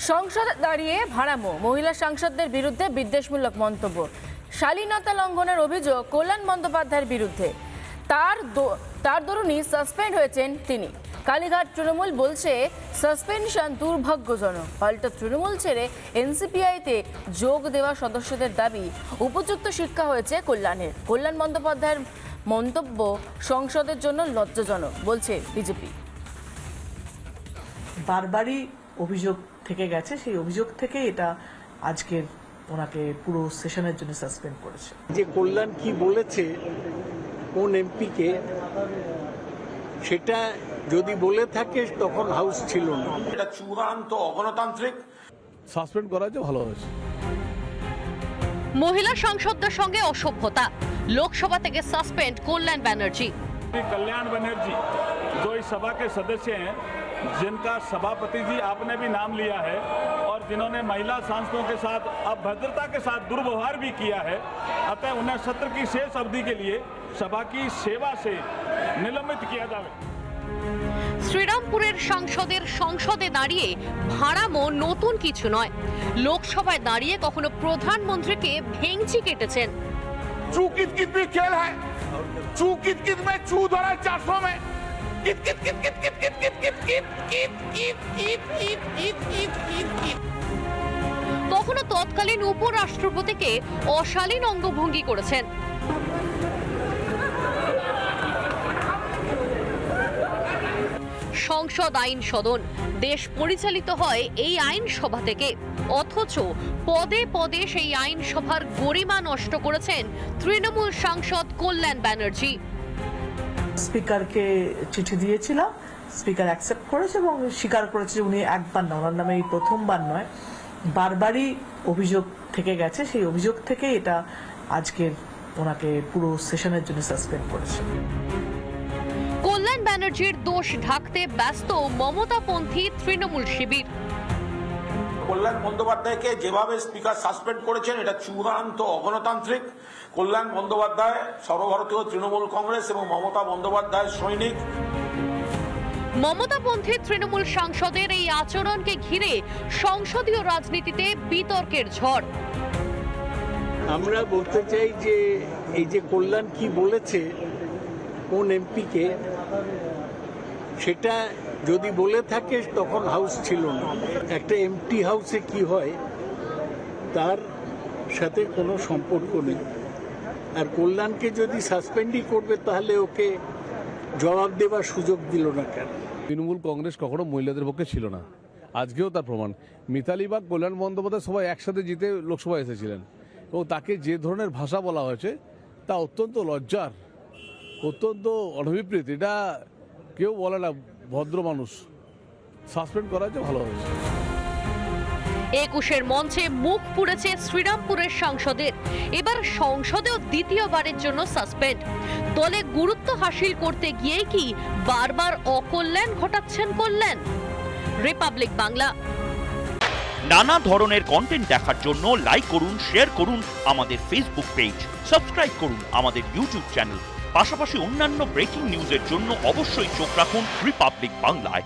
সংসদে দাঁড়িয়ে ভাড়ামো মহিলা সাংসদদের বিরুদ্ধে বিদ্বেষমূলক মন্তব্য, শালীনতা লঙ্ঘনের অভিযোগ কল্যাণ বন্দ্যোপাধ্যায়ের বিরুদ্ধে। তার দরুনই সাসপেন্ড হয়েছেন তিনি। কালীঘাট তৃণমূল বলছে সাসপেনশন দুর্ভাগ্যজনক। পাল্টা তৃণমূল ছেড়ে এনসিপিআইতে যোগ দেওয়া সদস্যদের দাবি উপযুক্ত শিক্ষা হয়েছে কল্যাণের। কল্যাণ বন্দ্যোপাধ্যায়ের মন্তব্য সংসদের জন্য লজ্জাজনক বলছে বিজেপি। বারবারই অভিযোগ থেকে গেছে, সেই অভিযোগ থেকে এটা আজকের ওনাকে পুরো সেশনের জন্য সাসপেন্ড করেছে। যে কল্যাণ কি বলেছে কোন এমপিকে, সেটা যদি বলে থাকে তখন হাউস ছিল না। এটা চূড়ান্ত অগণতান্ত্রিক। সাসপেন্ড করা যে ভালো হয়েছে। মহিলা সাংসদদের সঙ্গে অসভ্যতা, লোকসভা থেকে সাসপেন্ড কল্যাণ ব্যানার্জি। कल्याण बनर्जी जो इस सभा के सदस्य हैं, जिनका सभापति जी आपने भी नाम लिया है और जिन्होंने महिला सांसदों के साथ अभद्रता के साथ दुर्व्यवहार भी किया है, अतः उन्हें सत्र की शेष अवधि के लिए सभा की सेवा से निलंबित किया जाए। শ্রীরামপুরের সাংসদের সংসদে দাঁড়িয়ে ভাড়ামো নতুন কিছু নয়। লোকসভায় দাঁড়িয়ে কখনো প্রধানমন্ত্রীকে ভেঙচি কেটেছেন। चू कित कित भी खेल है, चू कित कित में चू धरा 400 में कित कित कित कित कित कित कित कित कित कित कित कित कित कित कित कित। কখনো তৎকালীন উপরাষ্ট্রপতিকে অশালীন অঙ্গভঙ্গি করেছেন। সংসদ আইন সদন, দেশ পরিচালিত হয় এই আইনসভা থেকে, অথচ পদে পদে সেই আইনসভার গরিমা নষ্ট করেছেন তৃণমূল সাংসদ কল্যাণ ব্যানার্জি। স্পিকারকে চিঠি দিয়েছিলাম, স্পিকার অ্যাকসেপ্ট করেছে এবং স্বীকার করেছে যে উনি একবার না, ওনার নামে এই প্রথমবার নয়, বারবারই অভিযোগ থেকে গেছে। সেই অভিযোগ থেকে এটা আজকের ওনাকে পুরো সেশনের জন্য সাসপেন্ড করেছে। কল্যাণ ব্যানার্জির দোষ ঢাকতে ব্যস্ত মমতাপন্থী তৃণমূল শিবির। কল্যাণ বন্দ্যোপাধ্যায়কে যেভাবে স্পিকার সাসপেন্ড করেছেন এটা চূড়ান্ত অগণতান্ত্রিক। কল্যাণ বন্দ্যোপাধ্যায় সর্বভারতীয় তৃণমূল কংগ্রেস এবং মমতা বন্দ্যোপাধ্যায়ের সৈনিক। মমতাপন্থী তৃণমূল সাংসদের এই আচরণকে ঘিরে সংসদীয় রাজনীতিতে বিতর্কের ঝড়। আমরা বলতে চাই যে এই যে কল্যাণ কি বলেছে কোন এমপিকে, সেটা যদি বলে থাকে তখন হাউস ছিল না। একটা এমটি হাউসে কি হয় তার সাথে কোনো সম্পর্ক নেই। আর কল্যাণকে যদি সাসপেন্ডই করবে তাহলে ওকে জবাব দেওয়ার সুযোগ দিল না কেন? তৃণমূল কংগ্রেস কখনো মহিলাদের পক্ষে ছিল না, আজকেও তার প্রমাণ। মিতালি বা কল্যাণ বন্দ্যোপাধ্যায় সবাই একসাথে জিতে লোকসভায় এসেছিলেন এবং তাকে যে ধরনের ভাষা বলা হয়েছে তা অত্যন্ত লজ্জার, অত্যন্ত অনভিপ্রেত। এটা কেউ বলে না, ভদ্র মানুষ। সাসপেন্ড করা যে ভালো হয়েছে। 21-এর মঞ্চে মুখ পুড়েছে শ্রীরামপুরের সাংসদের। এবার সংসদেও দ্বিতীয়বারের জন্য সাসপেন্ড। দলে গুরুত্ব হাসিল করতে গিয়ে কি বারবার অকল্যাণ ঘটাচ্ছেন কল্যাণ? রিপাবলিক বাংলা। নানা ধরনের কন্টেন্ট দেখার জন্য লাইক করুন, শেয়ার করুন আমাদের ফেসবুক পেজ, সাবস্ক্রাইব করুন আমাদের ইউটিউব চ্যানেল। পাশাপাশি অন্যান্য ব্রেকিং নিউজের জন্য অবশ্যই চোখ রাখুন রিপাবলিক বাংলায়।